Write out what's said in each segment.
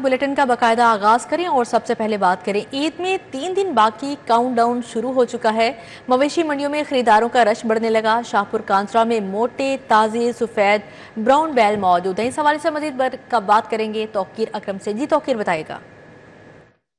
Bulletin का बाकायदा आगाज करें और सबसे पहले बात करें ईद में 3 दिन बाकी काउंटडाउन शुरू हो चुका है। मवेशी मंडियों में खरीदारों का रश बढ़ने लगा। शाहपुर कांसरा में मोटे ताजे सफेद ब्राउन बैल मौजूद हैं। इस हवाले से मजीद बात करेंगे तौकीर अकरम से। जी तौकीर बताएगा।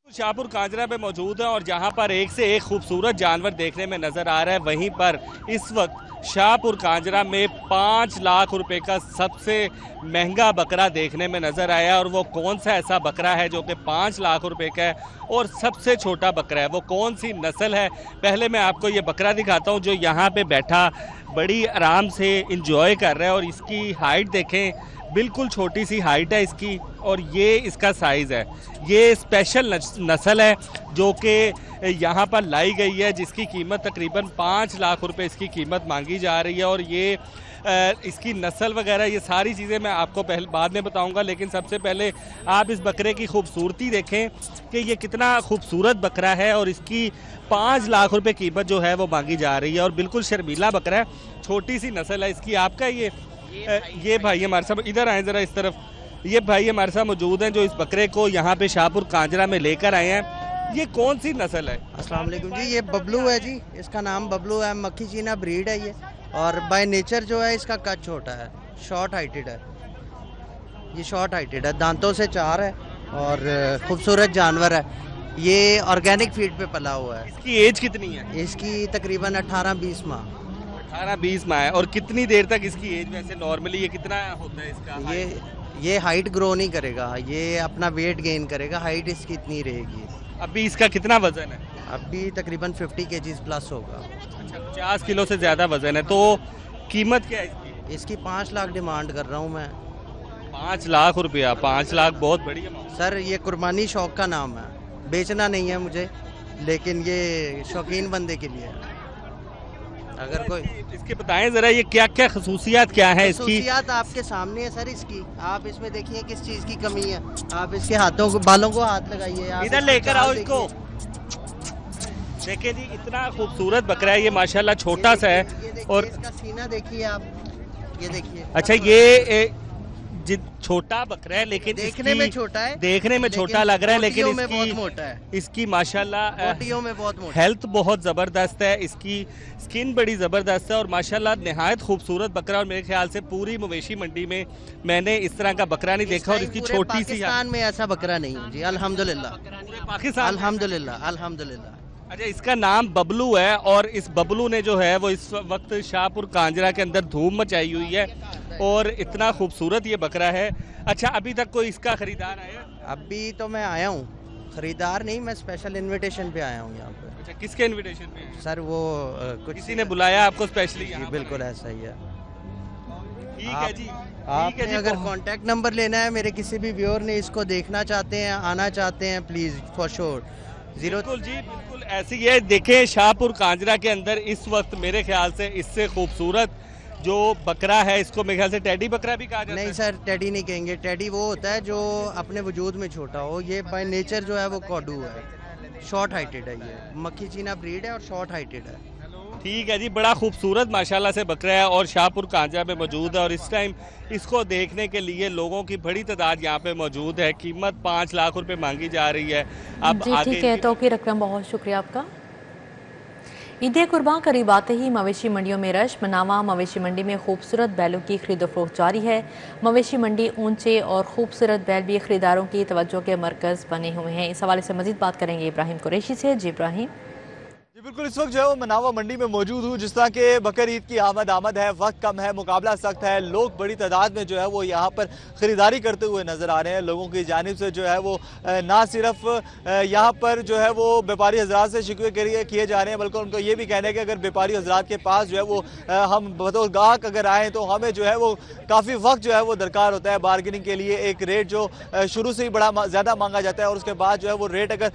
शाहपुर कांजरा पे मौजूद है और जहां पर एक से एक खूबसूरत जानवर देखने में नजर आ रहा है, वहीं पर इस वक्त शाहपुर कांजरा में 5 लाख रुपए का सबसे महंगा बकरा देखने में नजर आया। और वो कौन सा ऐसा बकरा है जो कि 5 लाख रुपए का है और सबसे छोटा बकरा है, वो कौन सी नस्ल है? पहले मैं आपको ये बकरा दिखाता हूँ जो यहाँ पे बैठा बड़ी आराम से इंजॉय कर रहा है। और इसकी हाइट देखें, बिल्कुल छोटी सी हाइट है इसकी और ये इसका साइज़ है। ये स्पेशल नस्ल है जो कि यहाँ पर लाई गई है, जिसकी कीमत तकरीबन 5 लाख रुपए इसकी कीमत मांगी जा रही है। और ये इसकी नस्ल वगैरह ये सारी चीज़ें मैं आपको बाद में बताऊंगा, लेकिन सबसे पहले आप इस बकरे की खूबसूरती देखें कि ये कितना खूबसूरत बकरा है और इसकी 5 लाख रुपए कीमत जो है वो मांगी जा रही है। और बिल्कुल शर्मीला बकरा है, छोटी सी नस्ल है इसकी। आपका ये भाई हमारे साथ इधर आए ज़रा इस तरफ। ये भाई हमारे साथ मौजूद हैं जो इस बकरे को यहाँ पे शाहपुर कांजरा में लेकर आए हैं। ये कौन सी नस्ल है? अस्सलाम वालेकुम जी, ये बबलू है जी, इसका नाम बबलू है। मक्खी चीना ब्रीड है ये, और बाय नेचर जो है इसका कद छोटा है, शॉर्ट हाइटेड है। ये शॉर्ट हाइटेड है, दांतों से 4 है और खूबसूरत जानवर है। ये ऑर्गेनिक फीड पे पला हुआ है। इसकी एज कितनी है? इसकी तकरीबन 18-20 माह। 18-20 माह है। और कितनी देर तक इसकी एज वैसे नॉर्मली ये कितना होता है इसका? ये हाइट ग्रो नहीं करेगा, ये अपना वेट गेन करेगा, हाइट इसकी इतनी रहेगी। अभी इसका कितना वजन है? अभी तकरीबन 50 kg प्लस होगा। अच्छा, 50 किलो से ज़्यादा वजन है। तो कीमत क्या है इसकी? इसकी 5 लाख डिमांड कर रहा हूँ मैं। 5 लाख रुपया? 5 लाख बहुत बड़ी है सर। ये कुर्बानी शौक का नाम है, बेचना नहीं है मुझे, लेकिन ये शौकीन बंदे के लिए है। अगर कोई इसके बताएं जरा, ये क्या क्या खसूसियात क्या है इसकी? खसूसियात आपके सामने है सर इसकी। आप इसमें देखिए किस चीज़ की कमी है। आप इसके हाथों को, बालों को हाथ लगाइए, इधर लेकर आओ इसको। देखिए जी, इतना खूबसूरत बकरा है ये, माशाल्लाह छोटा सा है। और इसका सीना देखिए आप, ये देखिए। अच्छा, ये छोटा बकरा है लेकिन देखने में छोटा है, देखने में छोटा लग रहा है, लेकिन में बहुत मोटा है। इसकी माशाल्लाह में बहुत मोटा, हेल्थ बहुत ज़बरदस्त है, इसकी स्किन बड़ी ज़बरदस्त है और माशाल्लाह निहायत खूबसूरत बकरा। और मेरे ख्याल से पूरी मवेशी मंडी में मैंने इस तरह का बकरा नहीं देखा। और इसकी छोटी सी, पाकिस्तान में ऐसा बकरा नहीं है जी, अल्हम्दुलिल्लाह। पाकिस्तान, अल्हम्दुलिल्लाह, अल्हम्दुलिल्लाह। अच्छा, इसका नाम बबलू है और इस बबलू ने जो है वो इस वक्त शाहपुर कांजरा के अंदर धूम मचाई हुई है और इतना खूबसूरत ये बकरा है। अच्छा, अभी तक कोई इसका खरीदार आया? अभी तो मैं आया हूँ, खरीदार नहीं, मैं स्पेशल इनविटेशन पे आया हूँ यहाँ पे। अच्छा, किसके इनविटेशन पे? सर वो किसी ने बुलाया आपको स्पेशली? जी बिल्कुल ऐसा ही है। ठीक है जी। आपने अगर कांटेक्ट नंबर लेना है, मेरे किसी भी व्यूअर ने इसको देखना चाहते हैं, आना चाहते हैं, प्लीज़ फॉर श्योर 0। बिल्कुल जी, बिल्कुल ऐसी है। देखें, शाहपुर कांजरा के अंदर इस वक्त मेरे ख्याल से इससे खूबसूरत जो बकरा है, इसको मेरे ख्याल से टेडी बकरा भी कहा जाता है। नहीं सर, टेडी नहीं कहेंगे। टेडी वो होता है जो अपने वजूद में छोटा हो। ये बाय नेचर जो है वो कॉडू है, शॉर्ट हाइटेड है। ये मक्खी चीना ब्रीड है और शॉर्ट हाइटेड है। ठीक है जी, बड़ा खूबसूरत माशाल्लाह से बकरा है और शाहपुर कांजरा में मौजूद है। और इस टाइम इसको देखने के लिए लोगों की बड़ी तादाद यहाँ पे मौजूद है। कीमत 5 लाख रुपए मांगी जा रही है। अब जी ठीक है, तौकीर अकरम, बहुत शुक्रिया आपका। ईद कुर्बान करीब आते ही मवेशी मंडियों में रश। मनावा मवेशी मंडी में खूबसूरत बैलों की खरीद फरोख्त जारी है। मवेशी मंडी ऊंचे और खूबसूरत बैल भी खरीदारों की तवज्जो के मरकज़ बने हुए हैं। इस हवाले से मजीद बात करेंगे इब्राहिम कुरैशी से। जी इब्राहिम। जी बिल्कुल, इस वक्त जो है वो मनावा मंडी में मौजूद हूँ। जिस तरह के बकर ईद की आमद है, वक्त कम है, मुकाबला सख्त है, लोग बड़ी तादाद में जो है वो यहाँ पर ख़रीदारी करते हुए नज़र आ रहे हैं। लोगों की जानिब से जो है वो ना सिर्फ यहाँ पर जो है वो व्यापारी हजरात से शिकवे किए जा रहे हैं, बल्कि उनको ये भी कहना है कि अगर व्यापारी हजरात के पास जो है वो हम बतौर गाहक अगर आएँ तो हमें जो है वो काफ़ी वक्त जो है वो दरकार होता है बार्गेनिंग के लिए। एक रेट जो शुरू से ही बड़ा ज़्यादा मांगा जाता है और उसके बाद जो है वो रेट अगर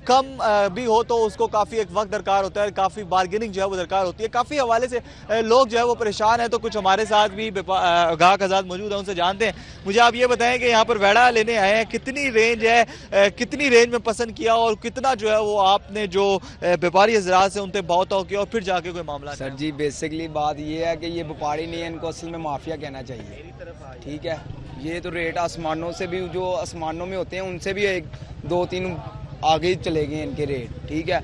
कम भी हो तो उसको काफ़ी एक वक्त दरकार होता है, काफ़ी बार्गेनिंग जो है वो दरकार होती है। काफ़ी हवाले से लोग जो है वो परेशान हैं। तो कुछ हमारे साथ भी गाहक हज़रात मौजूद हैं, उनसे जानते हैं। मुझे आप ये बताएं कि यहाँ पर वेड़ा लेने आए हैं, कितनी रेंज है, कितनी रेंज में पसंद किया और कितना जो है वो आपने जो व्यापारी हज़रात से उनसे बहुत तौर किया और फिर जाके कोई मामला? सर जी, बेसिकली बात ये है कि ये व्यापारी नहीं है, इनको असल में माफिया कहना चाहिए। ठीक है, یہ تو ریٹ آسمانوں سے بھی جو آسمانوں میں ہوتے ہیں ان سے بھی 1-2-3 آگے چلے گئے ان کے ریٹ. ٹھیک ہے,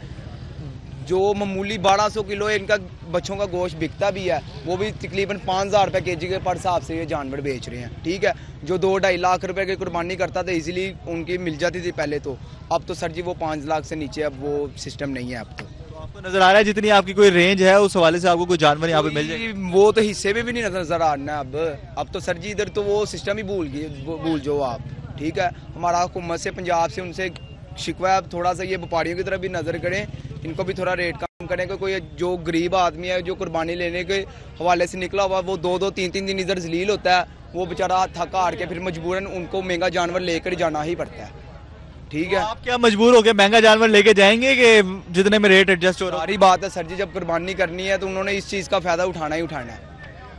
جو معمولی 1200 کلو ان کا بچوں کا گوشت بکتا بھی ہے وہ بھی تقریباً 5000 روپے کے جی کے پر حساب سے یہ جانور بیچ رہے ہیں. ٹھیک ہے, جو 2-2.5 لاکھ روپے کی قربانی کرتا تھا ایزیلی ان کی مل جاتی تھی پہلے تو, اب تو سر جی وہ 5 لاکھ سے نیچے اب وہ سسٹم نہیں ہے. اب تو آپ کو نظر آ رہا ہے جتنی آپ کی کوئی رینج ہے اس حوالے سے آپ کو کوئی جانور یہاں پہ مل جائے گا؟ وہ تو حصے میں بھی نہیں نظر آ رہا ہے اب تو سر جی ادھر تو وہ سسٹم ہی بھول جو آپ. ٹھیک ہے, ہمارا حکومت سے پنجاب سے ان سے شکوہ ہے تھوڑا سا یہ وپاریوں کی طرف بھی نظر کریں, ان کو بھی تھوڑا ریٹ کم کریں کہ کوئی جو غریب آدمی ہے جو قربانی لینے کے حوالے سے نکلا ہوا وہ 2-3 دن ادھر ذلیل ہوتا ہے, وہ بیچارہ تھک ہار کے پھر مجبوراً ان کو مہنگا جانور لے کر جانا ہی پڑتا ہے. ٹھیک ہے, آپ کیا مجبور ہو کے مہنگا جانور لے کے جائیں گے کہ جتنے میں ریٹ ایڈجسٹ ہو رہا ہے؟ ساری بات ہے سر جی, جب قربانی کرنی ہے تو انہوں نے اس چیز کا فائدہ اٹھانا ہی اٹھانا ہے.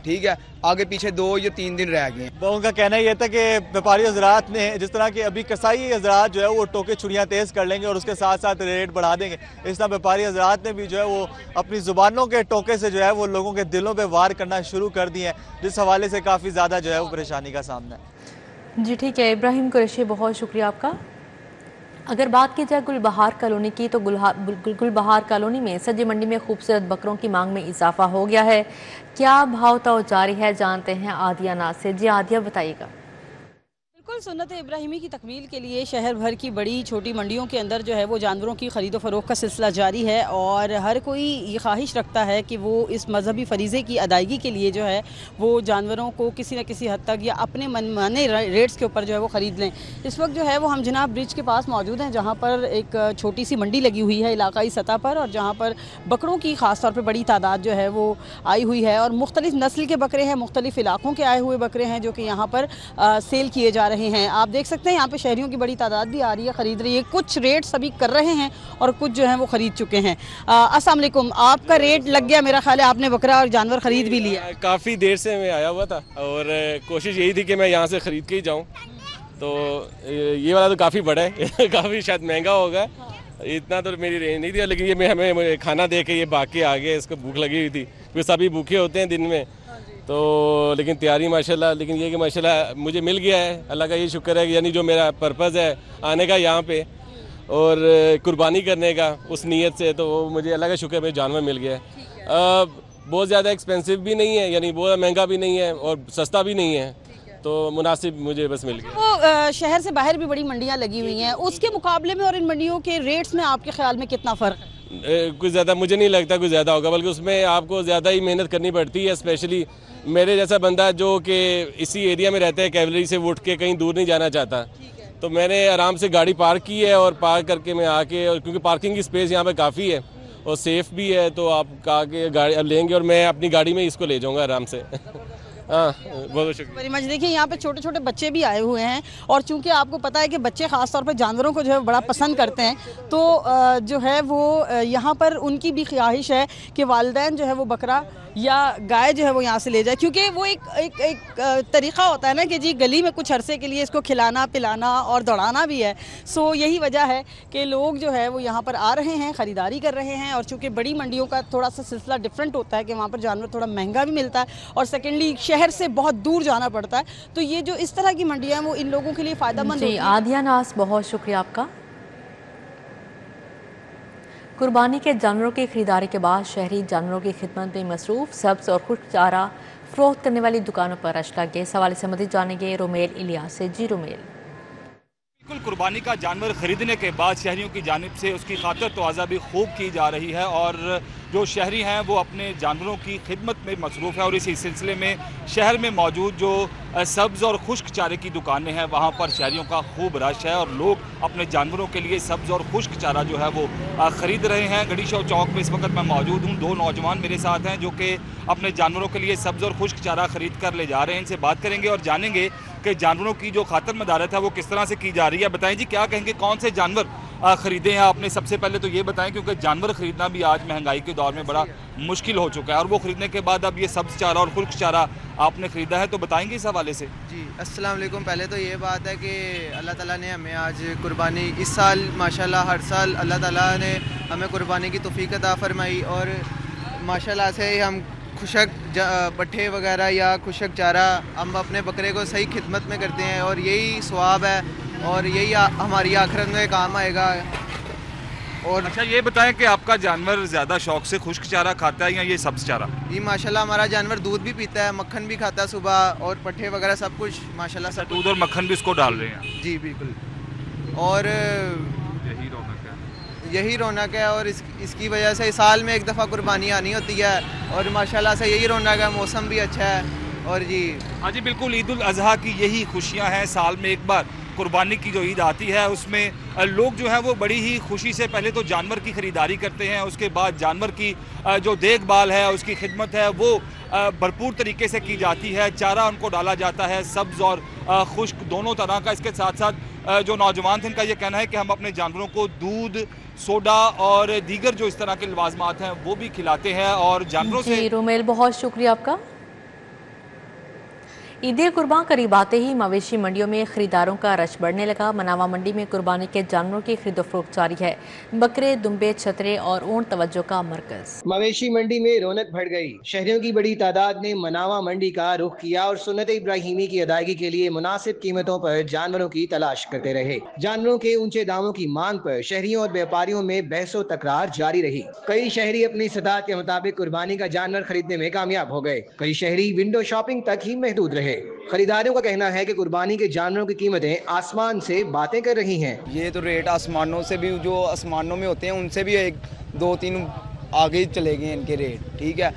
ٹھیک ہے, آگے پیچھے 2 یا 3 دن رہ گئے ہیں. ان کا کہنا یہ تھا کہ ویپاری حضرات نے جس طرح کہ ابھی کسائی حضرات جو ہے وہ ٹوکے چھریاں تیز کر لیں گے اور اس کے ساتھ ساتھ ریٹ بڑھا دیں گے, اس طرح ویپاری حضرات نے بھی جو ہے وہ اپنی زبانوں کے ٹوکے سے جو ہے وہ لوگوں کے دلوں پہ وار کرنا شروع کر دیے ہیں, جس حوالے سے کافی زیادہ جو ہے وہ پریشانی کا سامنا ہے. جی ٹھیک ہے ابراہیم قریشی, بہت شکریہ آپ کا. اگر بات کی جائے گل بہار کالونی کی تو گل بہار کالونی میں سبزی منڈی میں خوبصورت بکروں کی مانگ میں اضافہ ہو گیا ہے. کیا بھاؤ تو جاری ہے, جانتے ہیں عادیہ ناز سے. جی عادیہ بتائیے گا. بالکل سنت ابراہیمی کی تکمیل کے لیے شہر بھر کی بڑی چھوٹی منڈیوں کے اندر جو ہے وہ جانوروں کی خرید و فروخت کا سلسلہ جاری ہے, اور ہر کوئی یہ خواہش رکھتا ہے کہ وہ اس مذہبی فریضے کی ادائیگی کے لیے جو ہے وہ جانوروں کو کسی نہ کسی حد تک یا اپنے من مانے ریٹس کے اوپر جو ہے وہ خرید لیں. اس وقت جو ہے وہ ہم جناب برج کے پاس موجود ہیں, جہاں پر ایک چھوٹی سی منڈی لگی ہوئی ہے علاقائی سطح پر, اور جہاں پر بکروں کی خاص طور پہ بڑی تعداد جو ہے وہ آئی ہوئی ہے, اور مختلف نسل کے بکرے ہیں, مختلف علاقوں کے آئے ہوئے بکرے ہیں جو کہ یہاں پر سیل کیے جا رہے ہیں. آپ دیکھ سکتے ہیں یہاں پہ شہریوں کی بڑی تعداد بھی آ رہی ہے, خرید رہی ہے. کچھ ریٹ سبھی کر رہے ہیں اور کچھ جو ہیں وہ خرید چکے ہیں. السلام علیکم, آپ کا ریٹ لگ گیا میرا خیال ہے, آپ نے بکرا اور جانور خرید بھی لیا. کافی دیر سے میں آیا ہوا تھا اور کوشش یہی تھی کہ میں یہاں سے خرید کے ہی جاؤں, تو یہ والا تو کافی بڑا ہے, کافی شاید مہنگا ہوگا, اتنا تو میری رینج نہیں تھی, لیکن یہ ہمیں کھانا دے کے یہ باقی آ گیا, اس کو بھوک لگی ہوئی تھی کیونکہ سبھی بھوکے ہوتے ہیں دن میں, تو لیکن تیاری ماشاءاللہ, لیکن یہ کہ ماشاءاللہ مجھے مل گیا ہے, اللہ کا یہ شکر ہے کہ یعنی جو میرا پرپز ہے آنے کا یہاں پہ اور قربانی کرنے کا اس نیت سے, تو وہ مجھے اللہ کا شکر ہے مجھے جانور مل گیا ہے. بہت زیادہ ایکسپینسو بھی نہیں ہے, یعنی بہت مہنگا بھی نہیں ہے اور سستا بھی نہیں ہے, تو مناسب مجھے بس مل گیا. وہ شہر سے باہر بھی بڑی منڈیاں لگی ہوئی ہیں, اس کے مقابلے میں اور ان منڈیوں کے ریٹس میں آپ کے خیال میں کتنا فرق ہے؟ کچھ زیادہ مجھے نہیں لگتا کچھ زیادہ ہوگا, بلکہ اس میں آپ کو زیادہ ہی محنت کرنی پڑتی ہے, اسپیشلی میرے جیسا بندہ جو کہ اسی ایریا میں رہتا ہے, کیولری سے اٹھ کے کہیں دور نہیں جانا چاہتا, تو میں نے آرام سے گاڑی پارک کی ہے اور پارک کر کے میں آ کے, اور کیونکہ پارکنگ کی اسپیس یہاں پہ کافی ہے اور سیف بھی ہے, تو آپ کہا کہ گاڑی اب لیں گے اور میں اپنی گاڑی میں اس کو لے جاؤں گا آرام سے. ہاں بہت شکریہ. دیکھیں یہاں پہ چھوٹے چھوٹے بچے بھی آئے ہوئے ہیں, اور چونکہ آپ کو پتہ ہے کہ بچے خاص طور پہ جانوروں کو جو ہے بڑا پسند کرتے ہیں, تو جو ہے وہ یہاں پر ان کی بھی خواہش ہے کہ والدین جو ہے وہ بکرا یا گائے جو ہے وہ یہاں سے لے جائے, کیونکہ وہ ایک طریقہ ہوتا ہے نا کہ جی گلی میں کچھ عرصے کے لیے اس کو کھلانا پلانا اور دوڑانا بھی ہے. سو یہی وجہ ہے کہ لوگ جو ہے وہ یہاں پر آ رہے ہیں, خریداری کر رہے ہیں, اور چونکہ بڑی منڈیوں کا تھوڑا سا سلسلہ ڈیفرنٹ ہوتا ہے کہ وہاں پر جانور تھوڑا مہنگا بھی ملتا ہے, اور سیکنڈلی شہر سے بہت دور جانا پڑتا ہے, تو یہ جو اس طرح کی منڈیاں ہیں وہ ان لوگوں کے لیے فائدہ مند ہوتی ہیں. عادیہ ناز, بہت شکریہ آپ کا. قربانی کے جانوروں کی خریداری کے بعد شہری جانوروں کی خدمت میں مصروف, سبز اور خشک چارہ فروخت کرنے والی دکانوں پر رش لگ گئے. اس حوالے سے مزید جانیں گے رومیل الیاس سے. جی رومیل. بالکل, قربانی کا جانور خریدنے کے بعد شہریوں کی جانب سے اس کی خاطر توازہ بھی خوب کی جا رہی ہے, اور جو شہری ہیں وہ اپنے جانوروں کی خدمت میں مصروف ہے, اور اسی سلسلے میں شہر میں موجود جو سبز اور خشک چارے کی دکانیں ہیں وہاں پر شہریوں کا خوب رش ہے, اور لوگ اپنے جانوروں کے لیے سبز اور خشک چارہ جو ہے وہ خرید رہے ہیں. گڑی شو چوک میں اس وقت میں موجود ہوں, 2 نوجوان میرے ساتھ ہیں جو کہ اپنے جانوروں کے لیے سبز اور خشک چارہ خرید کر لے جا رہے ہیں. ان سے بات کریں گے اور جانیں گے کہ جانوروں کی جو خاطر مدارت ہے وہ کس طرح سے کی جا رہی ہے. بتائیں جی کیا کہیں گے, کون سے جانور خریدے ہیں آپ نے؟ سب سے پہلے تو یہ بتائیں, کیونکہ جانور خریدنا بھی آج مہنگائی کے دور میں بڑا مشکل ہو چکا ہے, اور وہ خریدنے کے بعد اب یہ سبز چارہ اور خشک چارہ آپ نے خریدا ہے, تو بتائیں گے اس حوالے سے. جی السلام علیکم. پہلے تو یہ بات ہے کہ اللہ تعالیٰ نے ہمیں آج قربانی, اس سال ماشاءاللہ ہر سال اللہ تعالیٰ نے ہمیں قربانی کی توفیق عطا فرمائی, اور ماشاءاللہ سے ہم खुशक पट्ठे वगैरह या खुशक चारा हम अपने बकरे को सही खिदमत में करते हैं और यही सवाब है और यही हमारी आखिरत में काम आएगा। और अच्छा ये बताएं कि आपका जानवर ज़्यादा शौक से खुश्क चारा खाता है या ये सब्ज चारा? ये माशाल्लाह हमारा जानवर दूध भी पीता है, मक्खन भी खाता है सुबह और पट्ठे वगैरह सब कुछ माशाल्लाह सब दूध और मक्खन भी इसको डाल रहे हैं? जी बिल्कुल। और यही रौनक है और इसकी वजह से साल में एक दफ़ा कुर्बानी आनी होती है और माशाल्लाह से यही रौनक है, मौसम भी अच्छा है। और जी हाँ जी बिल्कुल, ईद उल अज़हा की यही खुशियाँ हैं, साल में एक बार कुर्बानी की जो ईद आती है उसमें लोग जो हैं वो बड़ी ही खुशी से पहले तो जानवर की ख़रीदारी करते हैं, उसके बाद जानवर की जो देखभाल है उसकी खिदमत है वो भरपूर तरीके से की जाती है। चारा उनको डाला जाता है सब्ज़ और खुश्क दोनों तरह का। इसके साथ साथ जो नौजवान थे उनका ये कहना है कि हम अपने जानवरों को दूध, सोडा और दीगर जो इस तरह के लवाजमात हैं वो भी खिलाते हैं और जानवरों से। रोमेल बहुत शुक्रिया आपका। ईद कुर्बान करीब आते ही मवेशी मंडियों में खरीदारों का रश बढ़ने लगा। मनावा मंडी में कुर्बानी के जानवरों की खरीदो फरोख्त जारी है। बकरे, दुम्बे, छतरे और ऊंट तवज्जो का मरकज। मवेशी मंडी में रौनक बढ़ गई। शहरियों की बड़ी तादाद ने मनावा मंडी का रुख किया और सुन्नत इब्राहिमी की अदायगी के लिए मुनासिब कीमतों पर जानवरों की तलाश करते रहे। जानवरों के ऊंचे दामों की मांग पर शहरियों और व्यापारियों में बहसो तकरार जारी रही। कई शहरी अपनी इस्तात के मुताबिक कुर्बानी का जानवर खरीदने में कामयाब हो गए। कई शहरी विंडो शॉपिंग तक ही महदूद रहे। खरीदारों का कहना है कि कुर्बानी के जानवरों की कीमतें आसमान से बातें कर रही हैं। ये तो रेट आसमानों से भी, जो आसमानों में होते हैं उनसे भी 1-2-3 आगे चले गए इनके रेट। ठीक है,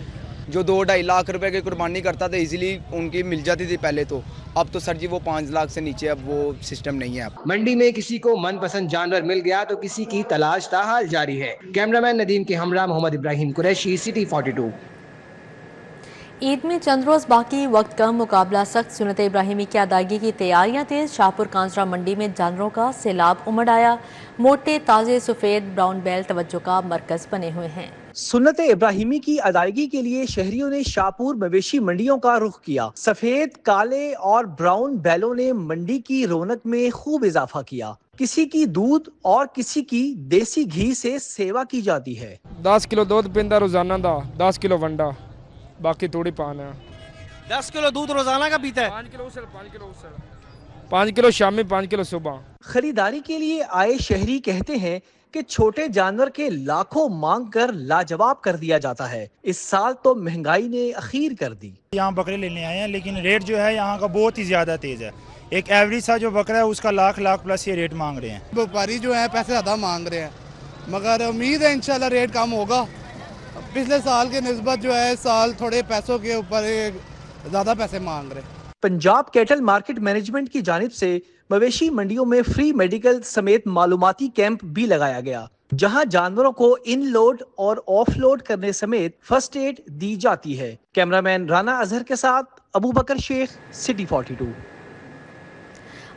जो 2-2.5 लाख रुपए की कुर्बानी करता था इजीली उनकी मिल जाती थी पहले तो, अब तो सर जी वो 5 लाख से नीचे अब वो सिस्टम नहीं है। अब मंडी में किसी को मनपसंद जानवर मिल गया तो किसी की तलाश ताहाल जारी है। कैमरामैन नदीम के हमरा मोहम्मद इब्राहिम कुरैशी, सिटी 42। ईद में चंद रोज़ बाकी, वक्त कम, मुकाबला सख्त, सुन्नत इब्राहिमी की अदायगी की तैयारियां तेज। शाहपुर कांजरा मंडी में जानवरों का सैलाब उमड़ आया। मोटे, ताज़े, सफ़ेद, ब्राउन बैल तवज्जो का मरकज बने हुए हैं। सुन्नत इब्राहिमी की अदायगी के लिए शहरियों ने शाहपुर मवेशी मंडियों का रुख किया। सफेद, काले और ब्राउन बैलों ने मंडी की रौनक में खूब इजाफा किया। किसी की दूध और किसी की देसी घी से सेवा की जाती है। 10 किलो दूध पिंदा रोजाना दा, 10 किलो वंडा, बाकी थोड़ी पान है। 10 किलो दूध रोजाना का पीता है। 5 किलो उसर, 5 किलो शामी, 5 किलो सुबह। खरीदारी के लिए आए शहरी कहते हैं कि छोटे जानवर के लाखों मांग कर लाजवाब कर दिया जाता है। इस साल तो महंगाई ने अखीर कर दी। यहाँ बकरे लेने आए हैं लेकिन रेट जो है यहाँ का बहुत ही ज्यादा तेज है। एक एवरेज सा जो बकरा है उसका लाख प्लस ये रेट मांग रहे हैं। व्यापारी जो है पैसे ज्यादा मांग रहे हैं मगर उम्मीद है इंशाल्लाह रेट कम होगा। पिछले साल के निस्बत जो है साल थोड़े पैसों के ऊपर ज्यादा पैसे मांग रहे हैं। पंजाब कैटल मार्केट मैनेजमेंट की जानिब से मवेशी मंडियों में फ्री मेडिकल समेत मालूमाती कैंप भी लगाया गया, जहां जानवरों को इन लोड और ऑफ लोड करने समेत फर्स्ट एड दी जाती है। कैमरामैन राना अजहर के साथ अबू बकर शेख, सिटी 42।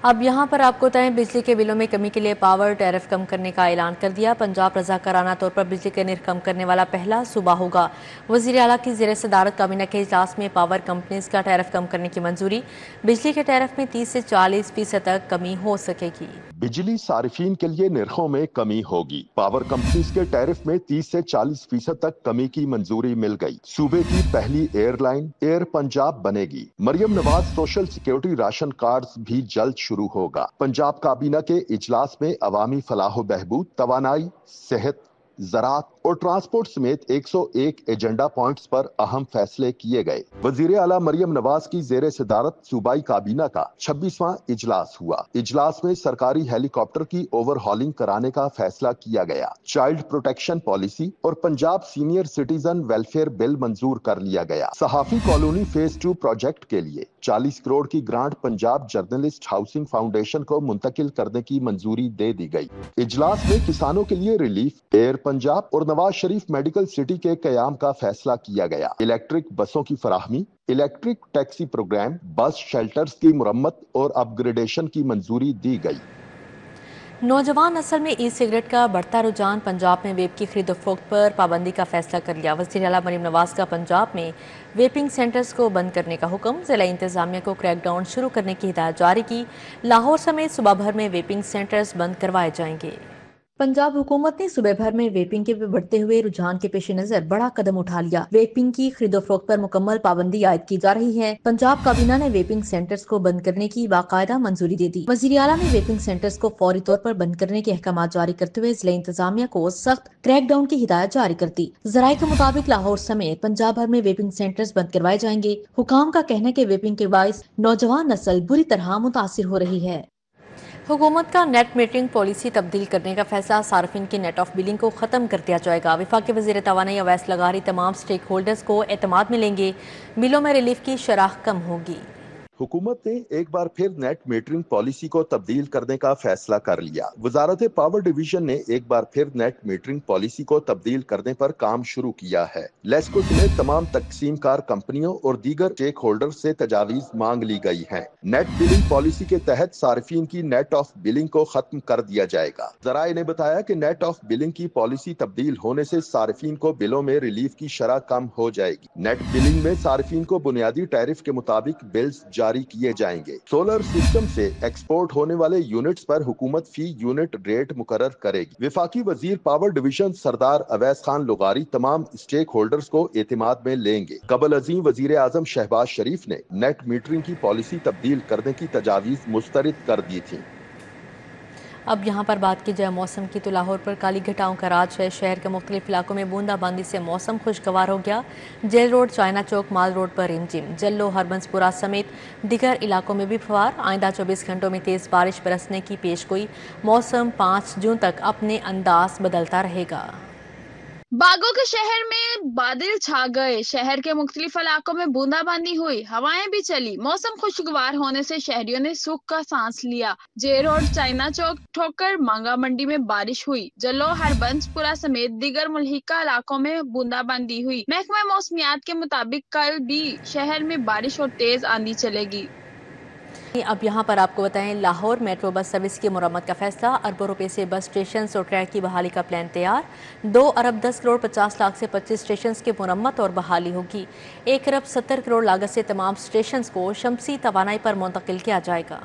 अब यहाँ पर आपको बताएं, बिजली के बिलों में कमी के लिए पावर टैरिफ कम करने का ऐलान कर दिया। पंजाब रज़ाकाराना तौर पर बिजली के निर्ख कम करने वाला पहला सूबा होगा। वज़ीर आला की ज़ेर सदारत काबीना के इजलास में पावर कंपनीज का टैरिफ कम करने की मंजूरी। बिजली के टैरिफ में 30 से 40% तक कमी हो सकेगी। बिजली सारिफीन के लिए निर्खों में कमी होगी। पावर कंपनीज के टैरिफ में 30 से 40% तक कमी की मंजूरी मिल गई। सूबे की पहली एयरलाइन एयर पंजाब बनेगी। Maryam Nawaz social security ration card भी जल्द शुरू होगा। पंजाब काबीना के इजलास में अवामी फलाह बहबूद, तवानाई, सेहत, ज़राअत और ट्रांसपोर्ट समेत 101 एजेंडा पॉइंट्स पर अहम फैसले किए गए। वजीर आला मरियम नवाज की जेर सदारत सूबाई काबीना का 26वां इजलास हुआ। इजलास में सरकारी हेलीकॉप्टर की ओवरहॉलिंग कराने का फैसला किया गया। चाइल्ड प्रोटेक्शन पॉलिसी और Punjab senior citizen welfare bill मंजूर कर लिया गया। सहाफी कॉलोनी फेज 2 प्रोजेक्ट के लिए 40 करोड़ की grant Punjab journalist housing foundation को मुंतकिल करने की मंजूरी दे दी गई। इजलास में किसानों के लिए रिलीफ, एयर पंजाब और नवाज शरीफ मेडिकल सिटी के कयाम का फैसला किया गया। इलेक्ट्रिक बसों की फराहमी, इलेक्ट्रिक टैक्सी प्रोग्राम, बस शेल्टर्स की मुरम्मत और अपग्रेडेशन की मंजूरी दी गई। नौजवान नस्ल में ई सिगरेट का बढ़ता रुझान। पंजाब में वेप की खरीद फरोख्त पर पाबंदी का फैसला कर लिया। वज़ीर आला मरियम नवाज का पंजाब में वेपिंग सेंटर्स को बंद करने का हुक्म। ज़िला इंतजामिया को क्रैकडाउन शुरू करने की हिदायत जारी की। लाहौर समेत सूबा भर में वेपिंग सेंटर्स बंद करवाए जाएंगे। पंजाब हुकूमत ने सुबह भर में वेपिंग के बढ़ते हुए रुझान के पेश नजर बड़ा कदम उठा लिया। वेपिंग की खरीदो फरोख्त पर मुकम्मल पाबंदी आयद की जा रही है। पंजाब काबीना ने वेपिंग सेंटर्स को बंद करने की बाकायदा मंजूरी दे दी। वजीर आला ने वेपिंग सेंटर्स को फौरी तौर पर बंद करने के अहकाम जारी करते हुए जिला इंतजामिया को सख्त क्रैकडाउन की हिदायत जारी कर दी। जराये के मुताबिक लाहौर समेत पंजाब भर में वेपिंग सेंटर्स बंद करवाए जाएंगे। हुकाम का कहना है कि वेपिंग के बाइस नौजवान नस्ल बुरी तरह मुतासिर हो रही है। हुकूमत का नेट मीटरिंग पॉलिसी तब्दील करने का फैसला सार्फिन की नेट ऑफ बिलिंग को खत्म कर दिया जाएगा। वफाकी वज़ीर तवानाई अवैस लगारी तमाम स्टेक होल्डर्स को एतमाद में लेंगे। बिलों में रिलीफ की शरह कम होगी। हुकूमत ने एक बार फिर नेट मीटरिंग पॉलिसी को तब्दील करने का फैसला कर लिया। वजारत पावर डिवीजन ने एक बार फिर नेट मीटरिंग पॉलिसी को तब्दील करने पर काम शुरू किया है। लेस्को समेत तमाम तकसीम कार कंपनियों और दीगर स्टेक होल्डर से तजावीज मांग ली गई है। नेट बिलिंग पॉलिसी के तहत सार्फिन की नेट ऑफ बिलिंग को खत्म कर दिया जाएगा। जराये ने बताया कि नेट ऑफ बिलिंग की पॉलिसी तब्दील होने से सार्फिन को बिलों में रिलीफ की शरह कम हो जाएगी। नेट बिलिंग में सार्फिन को बुनियादी टैरिफ के मुताबिक बिल्स जारी किए जाएंगे। सोलर सिस्टम से एक्सपोर्ट होने वाले यूनिट्स पर हुकूमत फी यूनिट रेट मुकर्रर करेगी। विफाकी वजीर पावर डिवीजन सरदार अवैस खान लुगारी तमाम स्टेक होल्डर्स को एतमाद में लेंगे। कबल अजीम वजीर आजम शहबाज शरीफ ने नेट मीटरिंग की पॉलिसी तब्दील करने की तजावीज मुस्तरद कर दी थी। अब यहाँ पर बात की जाए मौसम की, तो लाहौर पर काली घटाओं का राज है। शहर के मुख्तलिफ इलाकों में बूंदाबांदी से मौसम खुशगवार हो गया। जेल रोड, चाइना चौक, माल रोड पर रिमझिम, जल्लो, हरबंसपुरा समेत दिगर इलाकों में भी फवार। आइंदा 24 घंटों में तेज़ बारिश बरसने की पेशगोई। मौसम 5 जून तक अपने अंदाज बदलता रहेगा। बागों के शहर में बादल छा गए। शहर के मुख्तलिफ इलाकों में बूंदाबांदी हुई, हवाएं भी चली। मौसम खुशगवार होने से शहरियों ने सुख का सांस लिया। जे रोड, चाइना चौक, ठोकर, मांगा मंडी में बारिश हुई। जल्लो, हरबंसपुरा समेत दिगर मुल्हिका इलाकों में बूंदाबांदी हुई। महकमा मौसमियात के मुताबिक कल भी शहर में बारिश और तेज आंधी चलेगी। अब यहाँ पर आपको बताएं, लाहौर मेट्रो बस सर्विस की मुरम्मत का फैसला। अरबों रुपए से बस स्टेशन और ट्रैक की बहाली का प्लान तैयार। 2 अरब 10 करोड़ 50 लाख से 25 स्टेशन की मुरम्मत और बहाली होगी। 1 अरब 70 करोड़ लागत से तमाम स्टेशन को शमसी तवानाई पर मुंतकिल किया जाएगा।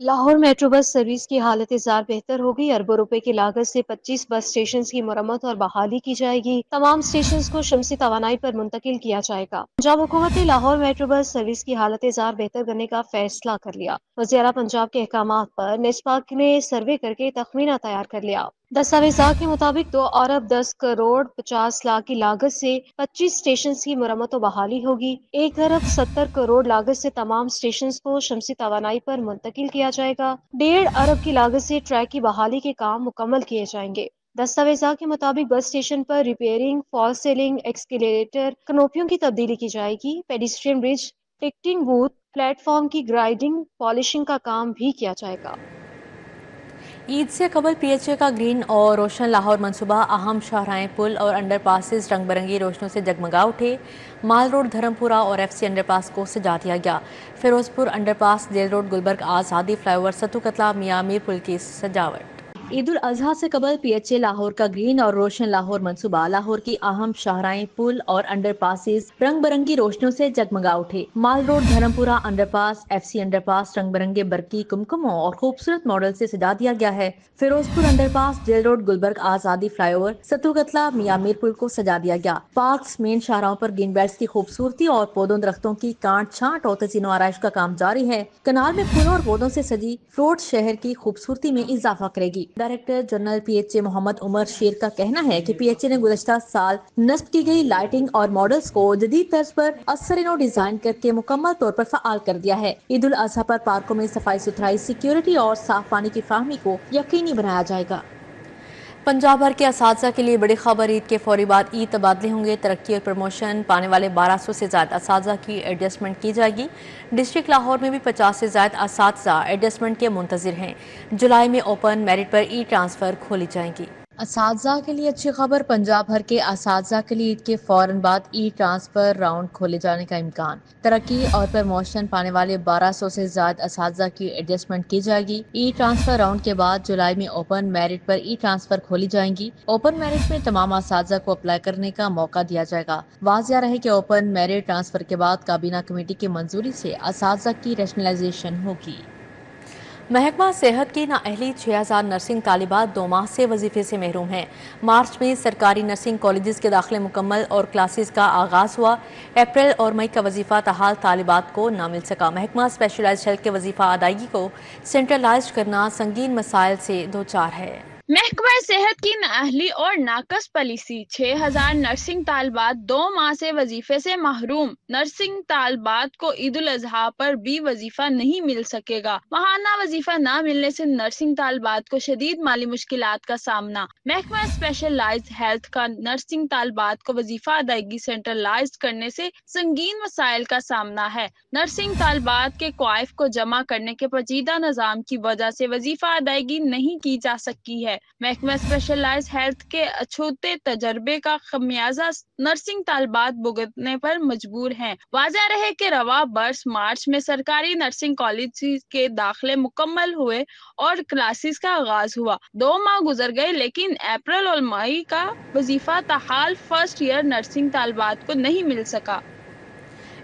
लाहौर मेट्रो बस सर्विस की हालत जार बेहतर होगी। अरबों रुपए की लागत से 25 बस स्टेशन की मुरम्मत और बहाली की जाएगी। तमाम स्टेशन को शमसी तवानाई पर मुंतकिल किया जाएगा। पंजाब हुकूमत ने लाहौर मेट्रो बस सर्विस की हालत जार बेहतर करने का फैसला कर लिया। वज़ीर पंजाब के अहकामात पर नेस्पाक ने सर्वे करके तखमीना तैयार कर लिया। दस्तावेज़ात के मुताबिक 2 अरब 10 करोड़ 50 लाख की लागत से 25 स्टेशन की मुरम्मत और बहाली होगी। 1 अरब 70 करोड़ लागत से तमाम स्टेशन को शमसी तवानाई पर मुंतकिल किया जाएगा। 1.5 अरब की लागत से ट्रैक की बहाली के काम मुकम्मल किए जाएंगे। दस्तावेज़ात के मुताबिक बस स्टेशन पर रिपेयरिंग, फॉल सीलिंग, एक्सकेलेटर, कनोपियों की तब्दीली की जाएगी। Pedestrian bridge, ticketing booth, platform की ग्राइडिंग, पॉलिशिंग का काम भी किया जाएगा। ईद से कबल पीएचए का ग्रीन और रोशन लाहौर मंसूबा अहम शाहराहें, पुल और अंडरपासेस रंग बिरंगी रोशनों से जगमगा उठे। माल रोड, धर्मपुरा और एफसी अंडरपास को सजा दिया गया। Ferozepur underpass, jail road, Gulberg Azadi flyover, Satu कतला, मियां मीर पुल की सजावट। ईद उल अजहा से कबल पीएचए लाहौर का ग्रीन और रोशन लाहौर मंसूबा लाहौर की अहम शाहराहें, पुल और अंडरपासेस रंग बिरंगी रोशनियों से जगमगा उठे। Mall Road, Dharampura underpass, FC underpass रंग बिरंगे बरकी कुमकुमों और खूबसूरत मॉडल से सजा दिया गया है। Ferozepur underpass, jail road, Gulberg Azadi flyover, Satu कतला, मियां मीर पुल को सजा दिया गया। पार्क्स, मेन शाहराहों पर ग्रीन बेल्ट्स की खूबसूरती और पौधों दरख्तों की काट छांट और तज़ीनो आराइश का काम जारी है। कनाल में फूलों और पौधों से सजी फ्लोट शहर की खूबसूरती में इजाफा करेगी। Director general PHA Mohammad Umar Sher का कहना है कि पीएचए ने गुज़श्ता साल नस्ब की गई लाइटिंग और मॉडल्स को जदीद तर्ज पर असर-ए-नौ डिजाइन करके मुकम्मल तौर पर फ़आल कर दिया है। ईद उल अज़हा पर पार्कों में सफाई सुथराई, सिक्योरिटी और साफ पानी की फराहमी को यकीनी बनाया जाएगा। पंजाब भर के असातिज़ा के लिए बड़ी खबर, ईद के फौरी बाद ई तबादले होंगे। तरक्की और प्रमोशन पाने वाले 1200 से ज़्यादा असातिज़ा की एडजस्टमेंट की जाएगी। डिस्ट्रिक्ट लाहौर में भी 50 से ज़्यादा असातिज़ा एडजस्टमेंट के मुंतज़िर हैं। जुलाई में ओपन मेरिट पर ई ट्रांसफ़र खोली जाएंगी। असातिज़ा के लिए अच्छी खबर, पंजाब भर के असातिज़ा के लिए ईद के फौरन बाद ई ट्रांसफ़र राउंड खोले जाने का इम्कान। तरक्की और प्रमोशन पाने वाले 1200 से ज़्यादा असातिज़ा की एडजस्टमेंट की जाएगी। ई ट्रांसफ़र राउंड के बाद जुलाई में ओपन मेरिट पर ई ट्रांसफ़र खोली जाएंगी। ओपन मेरिट में तमाम असातिज़ा को अप्लाई करने का मौका दिया जाएगा। वाज़िया रहे कि ओपन मेरिट ट्रांसफ़र के बाद काबीना कमेटी की मंजूरी से असातिज़ा की रैशनलाइजेशन होगी। محکمہ صحت کی نااہلی 6000 نرسنگ طالبات 2 ماہ سے وظیفے سے محروم ہیں۔ مارچ میں سرکاری نرسنگ کالجز کے داخلے مکمل اور کلاسز کا آغاز ہوا۔ اپریل اور مئی کا وظیفہ تاحال طالبات کو نہ مل سکا۔ محکمہ اسپیشلائزڈ ہیلتھ کے وظیفہ ادائیگی کو سینٹرلائزڈ کرنا سنگین مسائل سے دوچار ہے۔ محکمہ صحت کی نااہلی اور ناقص پالیسی 6000 نرسنگ طالبات 2 ماہ سے وظیفے سے محروم۔ نرسنگ طالبات کو عید الاضحیٰ پر بھی وظیفہ نہیں مل سکے گا۔ ماہانہ وظیفہ نہ ملنے سے نرسنگ طالبات کو شدید مالی مشکلات کا سامنا۔ محکمہ اسپیشلائزڈ ہیلتھ کا نرسنگ طالبات کو وظیفہ ادائیگی سینٹرلائزڈ کرنے سے سنگین مسائل کا سامنا ہے۔ نرسنگ طالبات کے کوائف کو جمع کرنے کے پیچیدہ نظام کی وجہ سے وظیفہ ادائیگی نہیں کی جا سکی ہے۔ محکمہ اسپیشلائزڈ ہیلتھ کے اچھوتے تجربے کا خمیازہ نرسنگ طالبات بھگتنے پر مجبور ہیں۔ واضح رہے کہ رواں برس مارچ میں سرکاری نرسنگ کالج کے داخلے مکمل ہوئے اور کلاسز کا آغاز ہوا۔ 2 ماہ گزر گئے لیکن اپریل اور مئی کا وظیفہ تاحال فرسٹ ایئر نرسنگ طالبات کو نہیں مل سکا۔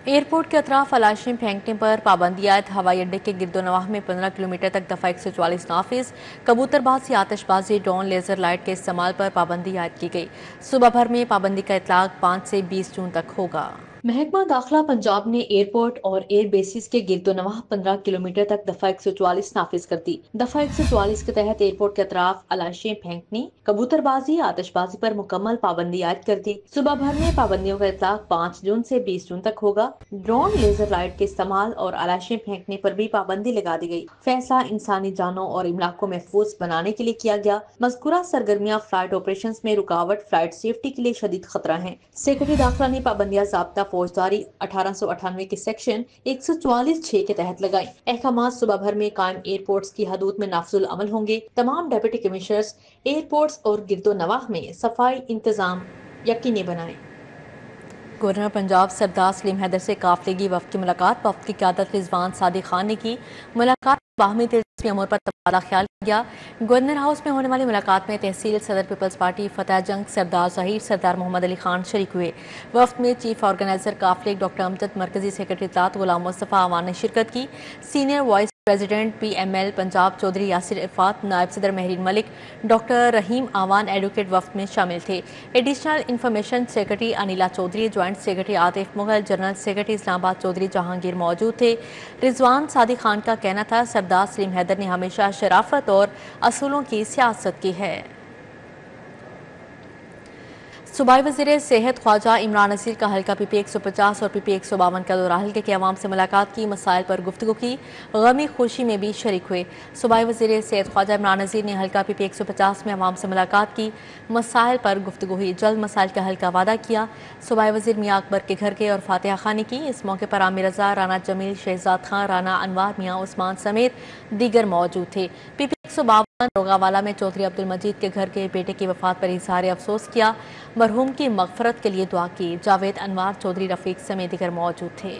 ایئرپورٹ کے اطراف علاشیں پھینکنے پر پابندی عائد۔ ہوائی اڈے کے گرد و نواح میں 15 کلومیٹر تک دفعہ 144 نافذ۔ کبوتر بازی، آتش بازی، ڈرون، لیزر لائٹ کے استعمال پر پابندی عائد کی گئی۔ صبح بھر میں پابندی کا اطلاق 5 سے 20 جون تک ہوگا۔ محکمہ داخلہ پنجاب نے ایئرپورٹ اور ایئر بیسز کے گرد و نواح 15 کلومیٹر تک دفعہ 144 نافذ کر دی۔ دفعہ 144 کے تحت ایئرپورٹ کے اطراف علاشیں پھینکنے، کبوتر بازی، آتش بازی پر مکمل پابندی عائد کر دی۔ صبح بھر میں پابندیوں کا اطلاق 5 جون سے 20 جون تک ہوگا۔ ڈرون، لیزر لائٹ کے استعمال اور علاشیں پھینکنے پر بھی پابندی لگا دی گئی۔ فیصلہ انسانی جانوں اور املاک کو محفوظ بنانے کے لیے کیا گیا۔ مذکورہ سرگرمیاں فلائٹ آپریشنز میں رکاوٹ، فلائٹ سیفٹی کے لیے شدید خطرہ ہیں۔ سیکرٹری داخلہ نے پابندیاں ضابطہ فوجداری 1898 کے سیکشن 144(6) کے تحت لگائیں۔ احکامات صبح بھر میں قائم ایئرپورٹس کی حدود میں نافذ العمل ہوں گے۔ تمام ڈپٹی کمشنرز ایئرپورٹس اور گرد و نواح میں صفائی انتظام یقینی بنائیں۔ گورنر پنجاب سردار سلیم حیدر سے قافلگی وفد کی ملاقات۔ وفد کی قیادت رضوان صادق خان نے کی۔ ملاقات باہمی دلچسپی امور پر تبادلہ خیال کیا۔ گورنر ہاؤس میں ہونے والی ملاقات میں تحصیل صدر پیپلز پارٹی فتح جنگ سردار ظہیر سردار محمد علی خان شریک ہوئے۔ وفد میں چیف آرگنائزر قافلے ڈاکٹر امجد، مرکزی سیکرٹری اطلاعات غلام مصطفیٰ عوان نے شرکت کی۔ Senior vice president P M L Punjab Chaudhry Yasir Arafat, نائب صدر مہرین ملک، ڈاکٹر رحیم آوان ایڈوکیٹ وفد میں شامل تھے۔ Additional information secretary Aneela Chaudhry, joint secretary Atif Mughal, general secretary Islamabad Chaudhry Jahangir موجود تھے۔ رضوان صادق خان کا کہنا تھا سردار سلیم حیدر نے ہمیشہ شرافت اور اصولوں کی سیاست کی ہے۔ صوبائی وزیر صحت خواجہ عمران نذیر کا حلقہ پی پی 150 اور پی پی 152 کا دورہ حلقے کے عوام سے ملاقات کی، مسائل پر گفتگو کی، غمی خوشی میں بھی شریک ہوئے۔ صوبائی وزیر صحت خواجہ عمران نذیر نے حلقہ پی پی 150 میں عوام سے ملاقات کی، مسائل پر گفتگو ہوئی، جلد مسائل کا حل کا وعدہ کیا۔ صوبائی وزیر میاں اکبر کے گھر کے اور فاتحہ خانی کی۔ اس موقع پر عامر رضا، رانا جمیل، شہزاد خان، رانا انوار، میاں عثمان سمیت دیگر موجود تھے۔ پی پی 152 روغا والا میں چودھری عبد المجید کے گھر کے بیٹے کی وفات پر اظہار افسوس کیا، مرحوم کی مغفرت کے لیے دعا کی۔ جاوید انوار، چودھری رفیق سمیت دیگر موجود تھے۔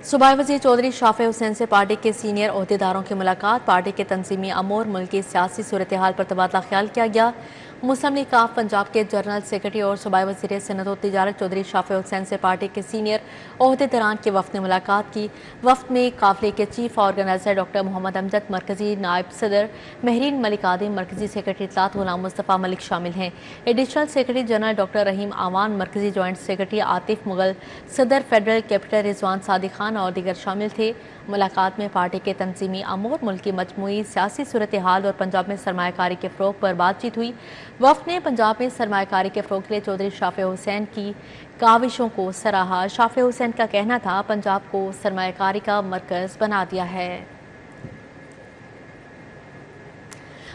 صوبائی وزیر چودھری شافع حسین سے پارٹی کے سینئر عہدیداروں کی ملاقات۔ پارٹی کے تنظیمی امور، ملکی سیاسی صورتحال پر تبادلہ خیال کیا گیا۔ مسلم لیگ کاف پنجاب کے جنرل سیکرٹری اور صوبائی وزیر صنعت و تجارت چودھری شافع حسین سے پارٹی کے سینئر عہدیداران کے وفد نے ملاقات کی۔ وفد میں قافلے کے چیف آرگنائزر ڈاکٹر محمد امجد، مرکزی نائب صدر مہرین ملک آدم، مرکزی سیکرٹری اطلاعات غلام مصطفیٰ ملک شامل ہیں۔ Additional secretary general doctor Rahim آوان، مرکزی جوائنٹ سیکرٹری عاطف مغل، صدر فیڈرل کیپٹل رضوان صادق خان اور دیگر شامل تھے۔ ملاقات میں پارٹی کے تنظیمی امور، ملکی مجموعی سیاسی صورتحال اور پنجاب میں سرمایہ کاری کے فروغ پر بات چیت ہوئی۔ وفد نے پنجاب میں سرمایہ کاری کے فروغ کے لیے چودھری شافع حسین کی کاوشوں کو سراہا۔ شافع حسین کا کہنا تھا پنجاب کو سرمایہ کاری کا مرکز بنا دیا ہے۔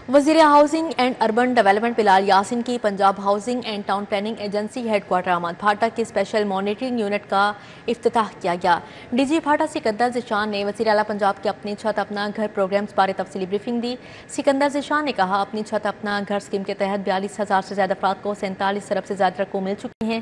وزیر housing and urban development Bilal Yasin کی Punjab housing and town planning agency head quarter Ahmad Bhatta کی اسپیشل مانیٹرنگ یونٹ کا افتتاح کیا گیا۔ ڈی جی بھاٹا سکندر ذیشان نے وزیر اعلیٰ پنجاب کے اپنی چھت اپنا گھر پروگرامز بارے تفصیلی بریفنگ دی۔ سکندر ذیشان نے کہا اپنی چھت اپنا گھر اسکیم کے تحت 42,000 سے زیادہ افراد کو 47 ارب سے زیادہ رقم مل چکی ہیں۔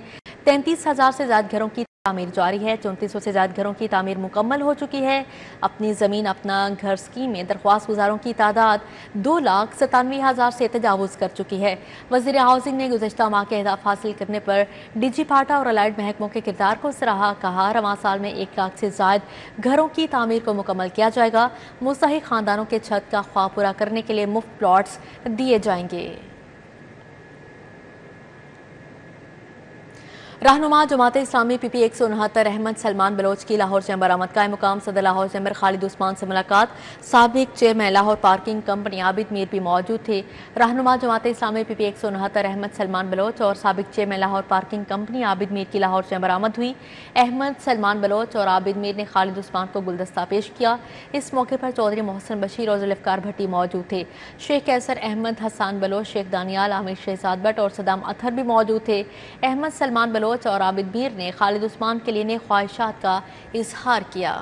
33,000 से ज्यादा घरों की तामीर जारी है। 3400 से ज्यादा घरों की तामीर मुकम्मल हो चुकी है। अपनी ज़मीन अपना घर स्कीम में दरख्वास्त गुजारों की तादाद 2,97,000 से तजावुज़ कर चुकी है। वज़ीर हाउसिंग ने गुज़श्ता माह के अहदाफ हासिल करने पर DG पाटा और अलाइड महकमों के किरदार को सराहा। कहा, रवां साल में 1 लाख से ज़ायद घरों की तामीर को मुकम्मल किया जाएगा। मुस्तहिक़ ख़ानदानों के छत का ख्वाब पूरा करने के लिए मुफ्त प्लॉट्स दिए जाएंगे। रहनुमा जमात इस्लामी PP 169 अहमद सलमान बलोच की लाहौर चैम्बर आमद का मुकाम सदर लाहौर चैम्बर खालिद उस्मान से मुलाकात। साबिक chairman Lahore parking company Abid Mir भी मौजूद थे। रहनुमा जमात इस्लामी PP 169 अहमद सलमान बलोच और साबिक chairman Lahore parking company Abid Mir की लाहौर चैम्बर आमद हुई। अहमद सलमान बलोच और आबिद मीर ने खालिद उस्मान को गुलदस्ता पेश किया। इस मौके पर चौधरी मोहसिन बशीर और जुल्फ़िकार भट्टी मौजूद थे। शेख कैसर अहमद, हसान बलोच, शेख दानियाल, आमिर शहजाद भट्ट और सदाम अतहर भी मौजूद थे। अहमद सलमान बलोच और आबिद मीर ने खालिद उस्मान के लिए नेक ख्वाहिशात का इजहार किया।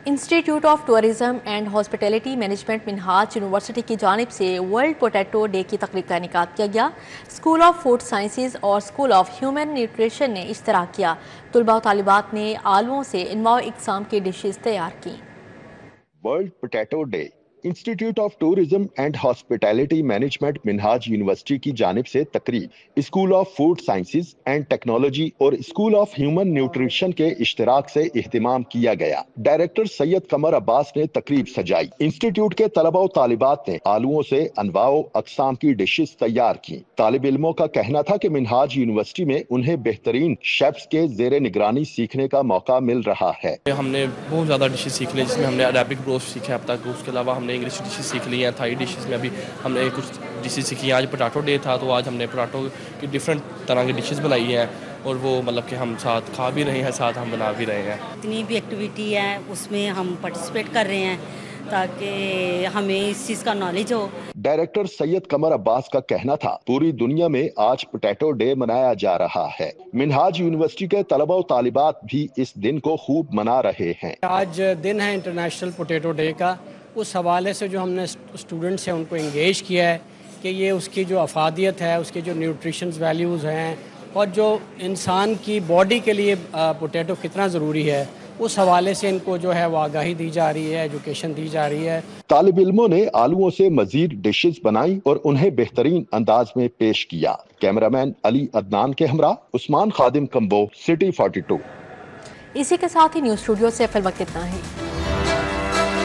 Institute of tourism and hospitality management Minhaj university की जानिब से वर्ल्ड पोटैटो डे की तकरीब का इनेकाद किया गया। स्कूल ऑफ फूड साइंसेज और स्कूल ऑफ ह्यूमन न्यूट्रिशन ने इश्तराक किया। तुलबा और तालिबात ने आलुओं से इनवाउ इकसाम की डिशेज तैयार की। World potato day institute of tourism and hospitality management Minhaj university की जानिब से तकरीब school of food sciences and technology और स्कूल ऑफ ह्यूमन न्यूट्रिशन के इश्तिराक से इहतिमाम किया गया। डायरेक्टर सैयद कमर अब्बास ने तकरीब सजाई। इंस्टीट्यूट के तलबा और तालिबात ने आलुओं से अनवाओ अकसाम की डिशेज तैयार की। तालिब इल्मों का कहना था कि मिनहाज यूनिवर्सिटी में उन्हें बेहतरीन शेफ्स के जेर निगरानी सीखने का मौका मिल रहा है। हमने बहुत ज्यादा डिशेज सीख ली, जिसमें हमने अरेबिक ब्रोस्ट सीखा अब तक। उसके अलावा हमने इंग्लिश डिशेज सीख ली हैं। थाई डिशेज में अभी हमने कुछ डिशेज सीखी हैं। आज पोटैटो डे था तो आज हमने पोटैटो की डिफरेंट तरह की डिशेज बनाई हैं और वो मतलब कि हम साथ खा भी रहे हैं, साथ हम बना भी रहे हैं। जितनी भी एक्टिविटी है उसमें हम पार्टिसिपेट कर रहे हैं ताकि हमें इस चीज़ का नॉलेज हो। डायरेक्टर सैयद कमर अब्बास का कहना था, पूरी दुनिया में आज पोटैटो डे मनाया जा रहा है। मिनहाज यूनिवर्सिटी के तलबा और तालिबात भी इस दिन को खूब मना रहे हैं। आज दिन है इंटरनेशनल पोटैटो डे का। उस हवाले से जो हमने स्टूडेंट्स हैं उनको इंगेज किया है कि ये उसकी जो अफादियत है, उसके जो न्यूट्रिशंस वैल्यूज़ हैं और जो इंसान की बॉडी के लिए पोटैटो कितना ज़रूरी है, उस हवाले से इनको जो है वो आगाही दी जा रही है, एजुकेशन दी जा रही है। तालिब इल्मों ने आलुओं से मजीद डिशेज बनाई और उन्हें बेहतरीन अंदाज में पेश किया। कैमरामैन अली अदनान के हमरा उस्मान खादिम कंबो, सिटी 42। इसी के साथ ही न्यूज़ स्टूडियो से फिल वक्त इतना ही।